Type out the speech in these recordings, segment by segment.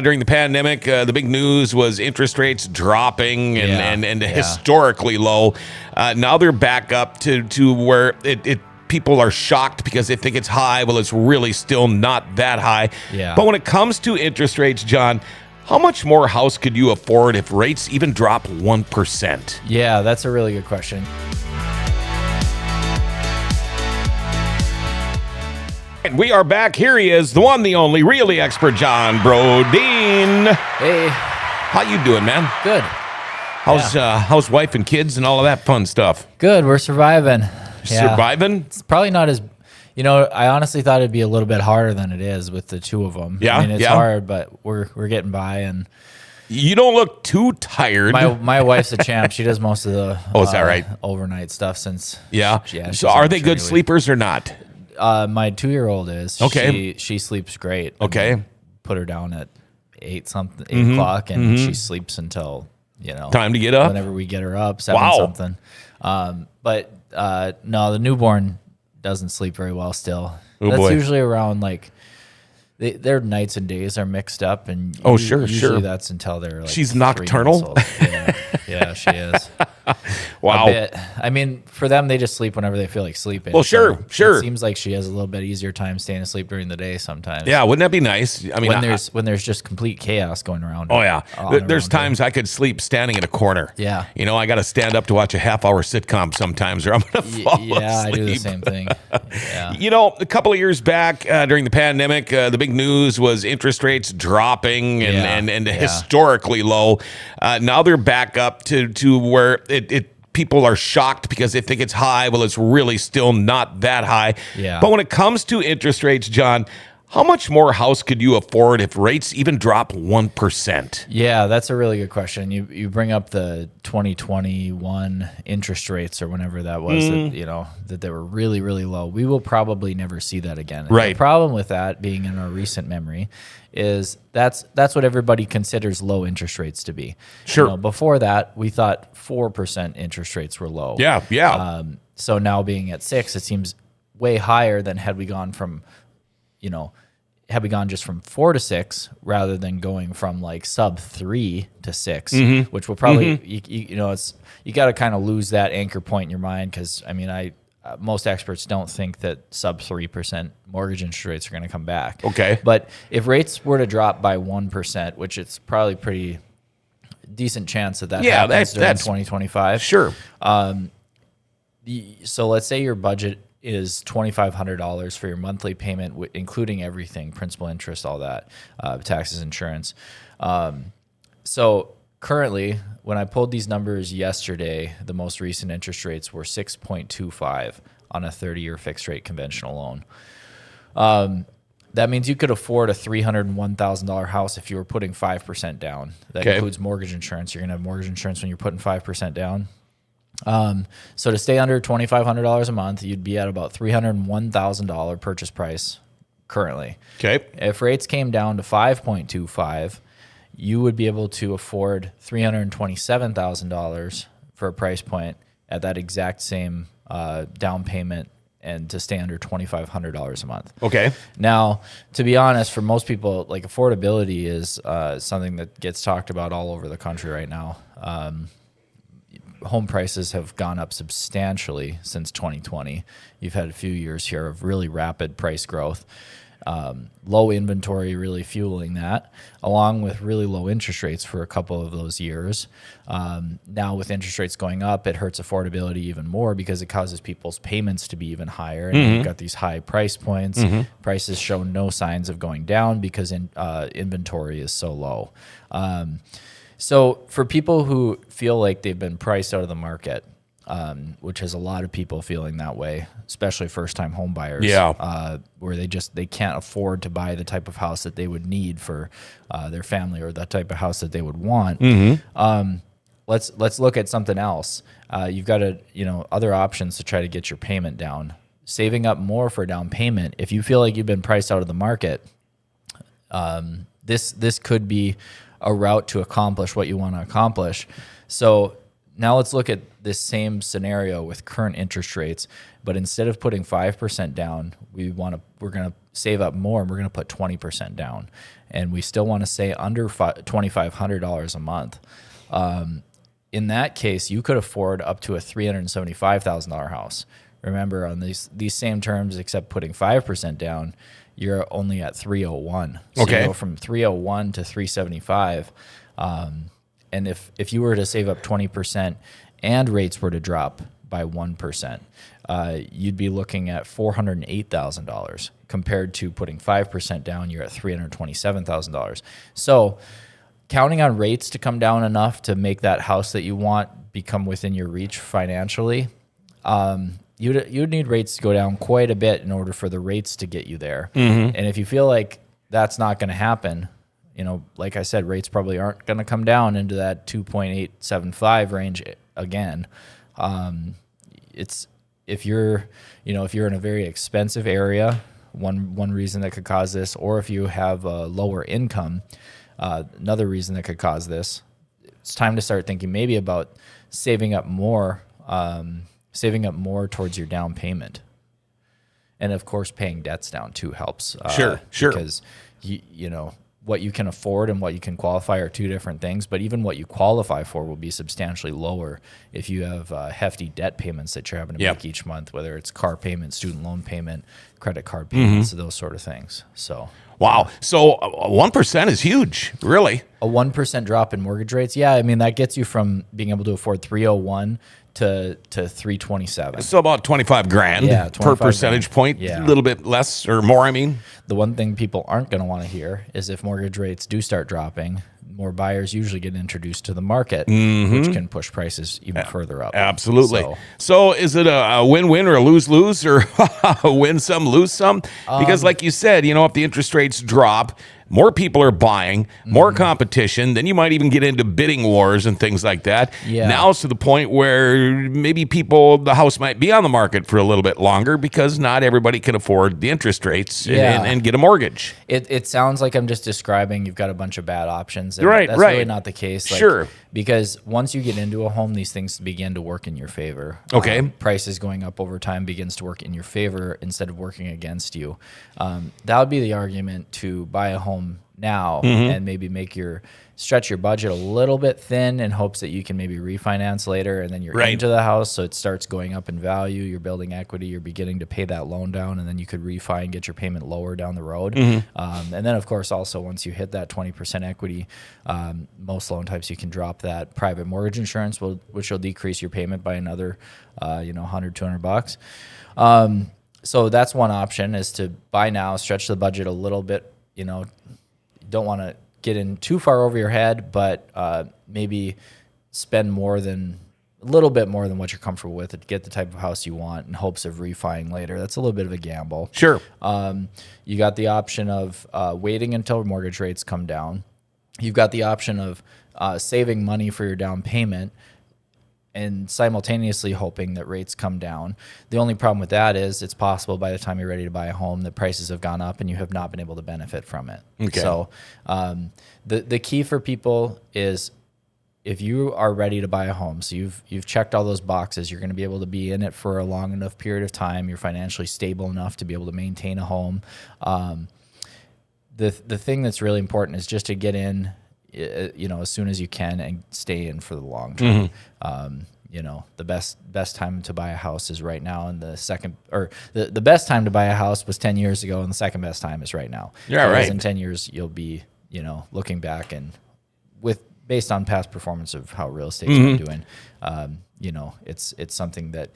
During the pandemic, the big news was interest rates dropping and historically low. Now they're back up to where people are shocked because they think it's high. Well, it's really still not that high. Yeah. But when it comes to interest rates, John, how much more house could you afford if rates even drop 1%? Yeah, that's a really good question. And we are back. Here he is, the one, the only, really expert, John Brodeen. Hey. How you doing, man? Good. How's wife and kids and all of that fun stuff? Good. We're surviving. Surviving? It's probably not as, I honestly thought it'd be a little bit harder than it is with the two of them. Yeah, I mean, it's hard, but we're getting by. And you don't look too tired. my wife's a champ. She does most of the is that right? Overnight stuff since. Yeah. She's So are they good maternity leave. sleepers or not? My 2-year-old is. Okay. She sleeps great. Okay. Put her down at 8 o'clock, and she sleeps until Time to get up? whenever we get her up, 7 Wow. something. But no, the newborn doesn't sleep very well still. Oh, That's boy. usually around their nights and days are mixed up, and Sure. usually that's until they're She's 3 nocturnal? months old. Yeah, she is. Wow. A bit. I mean, for them, they just sleep whenever they feel like sleeping. Well, sure. It seems like she has a little bit easier time staying asleep during the day sometimes. Yeah, wouldn't that be nice? I mean, when there's just complete chaos going around. oh yeah, there's around times I could sleep standing in a corner. Yeah. I got to stand up to watch a half-hour sitcom sometimes, or I'm gonna fall Yeah, asleep. I do the same thing. Yeah. A couple of years back during the pandemic, the big news was interest rates dropping and historically low. Now they're back up to where people are shocked because they think it's high. Well, it's really still not that high. Yeah. But when it comes to interest rates, John, how much more house could you afford if rates even drop 1%? Yeah, that's a really good question. You bring up the 2021 interest rates or whenever that was, that they were really, really low. We will probably never see that again. And Right. The problem with that being in our recent memory is that's what everybody considers low interest rates to be. Sure. Before that, we thought 4% interest rates were low. Yeah. So now being at 6, it seems way higher than had we gone just from 4 to 6 rather than going from sub 3 to 6, which will probably, you got to kind of lose that anchor point in your mind. Cause most experts don't think that sub 3% mortgage interest rates are going to come back. Okay. But if rates were to drop by 1%, which it's probably pretty decent chance that happens during 2025. Sure. So let's say your budget is $2,500 for your monthly payment, including everything, principal, interest, all that, taxes, insurance. So currently, when I pulled these numbers yesterday, the most recent interest rates were 6.25 on a 30-year fixed rate conventional loan. That means you could afford a $301,000 house if you were putting 5% down. That includes mortgage insurance. You're going to have mortgage insurance when you're putting 5% down. So to stay under $2,500 a month, you'd be at about $301,000 purchase price currently. Okay. If rates came down to 5.25, you would be able to afford $327,000 for a price point at that exact same down payment and to stay under $2,500 a month. Okay. Now, to be honest, for most people, affordability is something that gets talked about all over the country right now. Home prices have gone up substantially since 2020. You've had a few years here of really rapid price growth. Low inventory really fueling that, along with really low interest rates for a couple of those years. Now with interest rates going up, it hurts affordability even more because it causes people's payments to be even higher. And you've got these high price points. Prices show no signs of going down because inventory is so low. So for people who feel like they've been priced out of the market, which has a lot of people feeling that way, especially first-time home buyers, where they can't afford to buy the type of house that they would need for their family or the type of house that they would want. Let's look at something else. You've got other options to try to get your payment down. Saving up more for a down payment. If you feel like you've been priced out of the market, this could be a route to accomplish what you want to accomplish. So now let's look at this same scenario with current interest rates, but instead of putting 5% down, we're going to save up more and we're going to put 20% down, and we still want to stay under $2,500 a month. In that case, you could afford up to a $375,000 house. Remember, on these same terms, except putting 5% down, you're only at 301. So okay. you go from 301 to 375. And if you were to save up 20% and rates were to drop by 1%, you'd be looking at $408,000 compared to putting 5% down. You're at $327,000. So counting on rates to come down enough to make that house that you want become within your reach financially, you'd need rates to go down quite a bit in order for the rates to get you there. And if you feel like that's not going to happen, like I said, rates probably aren't going to come down into that 2.875 range again. If you're in a very expensive area, one reason that could cause this, or if you have a lower income, another reason that could cause this, it's time to start thinking maybe about saving up more towards your down payment. And of course, paying debts down too helps. Sure. Because what you can afford and what you can qualify are two different things, but even what you qualify for will be substantially lower if you have hefty debt payments that you're having to make each month, whether it's car payment, student loan payment, credit card payments, those sort of things. So, wow. So 1% is huge, really. A 1% drop in mortgage rates. Yeah. I mean, that gets you from being able to afford 301 to 327. So about 25 grand per percentage point, a little bit less or more, I mean. The one thing people aren't going to want to hear is if mortgage rates do start dropping, more buyers usually get introduced to the market, which can push prices even further up. Absolutely. So is it a win-win or a lose-lose, or win some, lose some? Because like you said, if the interest rates drop, more people are buying, more competition, then you might even get into bidding wars and things like that. Yeah. Now it's to the point where maybe the house might be on the market for a little bit longer because not everybody can afford the interest rates and get a mortgage. It sounds like I'm just describing you've got a bunch of bad options. And right, that's right. really not the case. Sure. Because once you get into a home, these things begin to work in your favor. Okay. Prices going up over time begins to work in your favor instead of working against you. That would be the argument to buy a home now and maybe stretch your budget a little bit thin in hopes that you can maybe refinance later, and then you're into the house, so it starts going up in value. You're building equity. You're beginning to pay that loan down, and then you could refi and get your payment lower down the road. And then, of course, also once you hit that 20% equity, most loan types you can drop that private mortgage insurance, which will decrease your payment by another, $100, $200. So that's one option, is to buy now, stretch the budget a little bit. Don't want to get in too far over your head, but maybe spend a little bit more than what you're comfortable with to get the type of house you want in hopes of refining later. That's a little bit of a gamble. Sure. You got the option of waiting until mortgage rates come down. You've got the option of saving money for your down payment and simultaneously hoping that rates come down. The only problem with that is it's possible by the time you're ready to buy a home, the prices have gone up and you have not been able to benefit from it. Okay. So the key for people is, if you are ready to buy a home, so you've checked all those boxes, you're going to be able to be in it for a long enough period of time, you're financially stable enough to be able to maintain a home. The thing that's really important is just to get in as soon as you can and stay in for the long term. The best time to buy a house is right now, and the best time to buy a house was 10 years ago, and the second best time is right now. Yeah, right. In 10 years, you'll be, looking back and based on past performance of how real estate's been doing, it's something that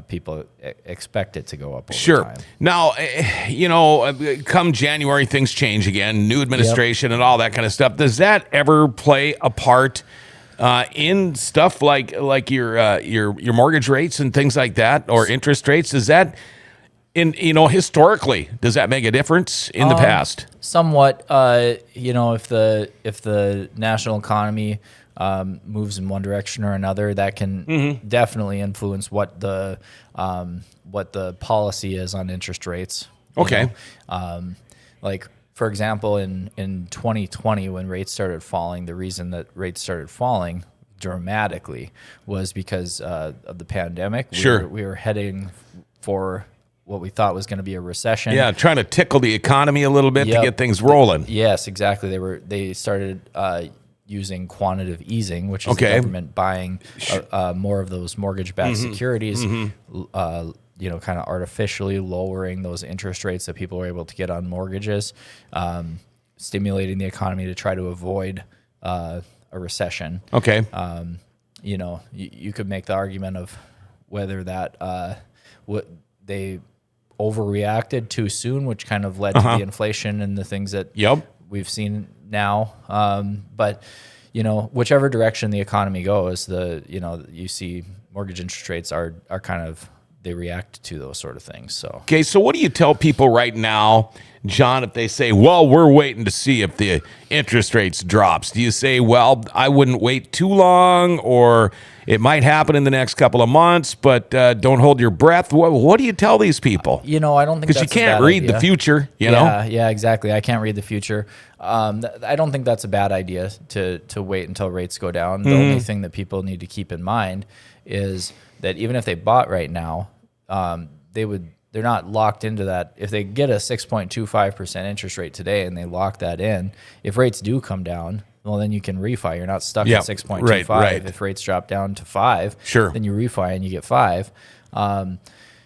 people expect it to go up over time. Now, come January, things change again, new administration and all that kind of stuff. Does that ever play a part in stuff like your mortgage rates and things like that, or interest rates? Does that, historically, does that make a difference in the past? Somewhat. If the national economy moves in one direction or another, that can definitely influence what the policy is on interest rates. Okay. For example, in 2020, when rates started falling, the reason that rates started falling dramatically was because of the pandemic. Sure. We were heading for what we thought was going to be a recession. Yeah, trying to tickle the economy a little bit to Yep. get things rolling. Yes, exactly. They started using quantitative easing, which is Okay. the government buying more of those mortgage-backed securities. Kind of artificially lowering those interest rates that people were able to get on mortgages, stimulating the economy to try to avoid a recession. Okay. You could make the argument of whether that they overreacted too soon, which kind of led to the inflation and the things that we've seen now. But whichever direction the economy goes, you see mortgage interest rates are kind of, they react to those sort of things. So okay, so what do you tell people right now, John, if they say, well, we're waiting to see if the interest rates drops? Do you say, well, I wouldn't wait too long, or it might happen in the next couple of months, but don't hold your breath? What do you tell these people? I don't think because you can't read the future, you know? Yeah, exactly. I can't read the future. I don't think that's a bad idea to wait until rates go down. The only thing that people need to keep in mind is that even if they bought right now, they're not locked into that. If they get a 6.25% interest rate today and they lock that in, if rates do come down, well, then you can refi. You're not stuck at 6.25. Right. If rates drop down to 5, then you refi and you get 5.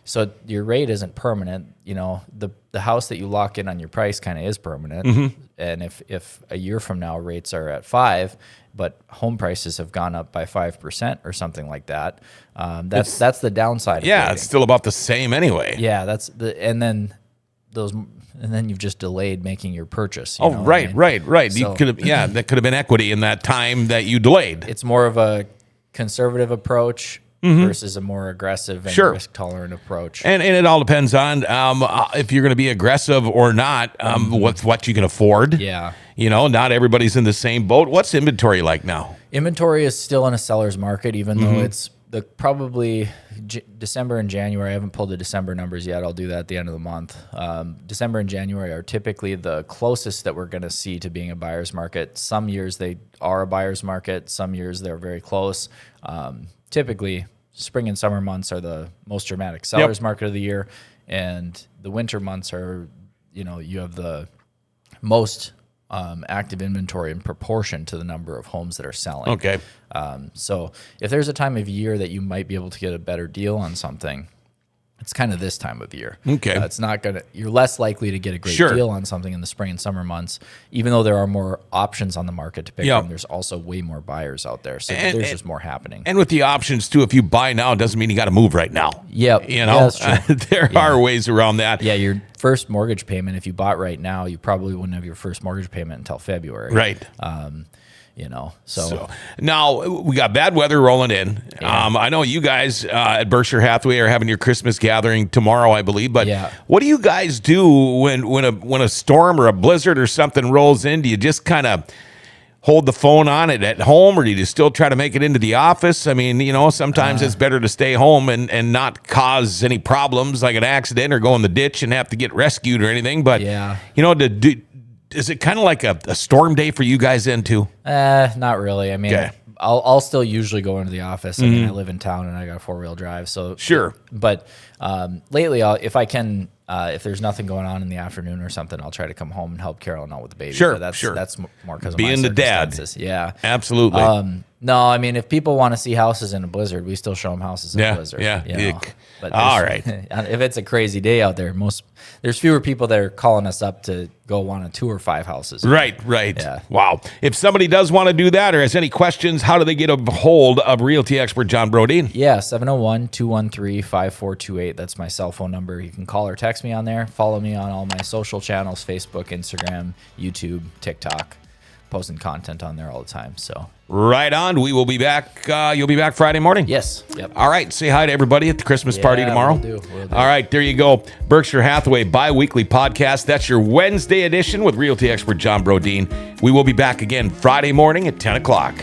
So your rate isn't permanent. The house that you lock in on your price kind of is permanent. And if a year from now rates are at 5, but home prices have gone up by 5% or something like that, that's the downside. Yeah, it's still about the same anyway. Yeah, and then you've just delayed making your purchase. Right. So, You could have, that could have been equity in that time that you delayed. It's more of a conservative approach versus a more aggressive and risk tolerant approach. And it all depends on if you're going to be aggressive or not, what you can afford. Yeah. Not everybody's in the same boat. What's inventory like now? Inventory is still in a seller's market, even though it's probably December and January. I haven't pulled the December numbers yet. I'll do that at the end of the month. December and January are typically the closest that we're going to see to being a buyer's market. Some years they are a buyer's market. Some years they're very close. Typically, spring and summer months are the most dramatic seller's market of the year, and the winter months are, you have the most active inventory in proportion to the number of homes that are selling. Okay. So if there's a time of year that you might be able to get a better deal on something, it's kind of this time of year. Okay. It's not you're less likely to get a great deal on something in the spring and summer months, even though there are more options on the market to pick from. There's also way more buyers out there. So there's just more happening. And with the options too, if you buy now, it doesn't mean you got to move right now. Yep. That's true. There are ways around that. Yeah. Your first mortgage payment, if you bought right now, you probably wouldn't have your first mortgage payment until February. Right. So now we got bad weather rolling in. I know you guys at Berkshire Hathaway are having your Christmas gathering tomorrow, I believe. But what do you guys do when a storm or a blizzard or something rolls in? Do you just kind of hold the phone on it at home, or do you still try to make it into the office? I mean, sometimes it's better to stay home and not cause any problems like an accident or go in the ditch and have to get rescued or anything. But is it kind of like a storm day for you guys then too? Not really. I mean, I'll still usually go into the office. I mean, I live in town and I got a 4-wheel drive, so sure. But lately, if I can, if there's nothing going on in the afternoon or something, I'll try to come home and help Carolyn out with the baby. Sure, but that's more because of being my the dad. Yeah, absolutely. No, I mean, if people want to see houses in a blizzard, we still show them houses in a blizzard. Yeah. But all right. If it's a crazy day out there, there's fewer people that are calling us up to go want to tour 5 houses. Right. Yeah. Wow. If somebody does want to do that or has any questions, how do they get a hold of realty expert John Brodeen? Yeah, 701-213-5428. That's my cell phone number. You can call or text me on there. Follow me on all my social channels, Facebook, Instagram, YouTube, TikTok. Posting content on there all the time. So right on. We will be back. You'll be back Friday morning? Yes. Yep. All right. Say hi to everybody at the Christmas party tomorrow. Will do. All right. There you go. Berkshire Hathaway bi-weekly podcast. That's your Wednesday edition with realty expert John Brodeen. We will be back again Friday morning at 10 o'clock.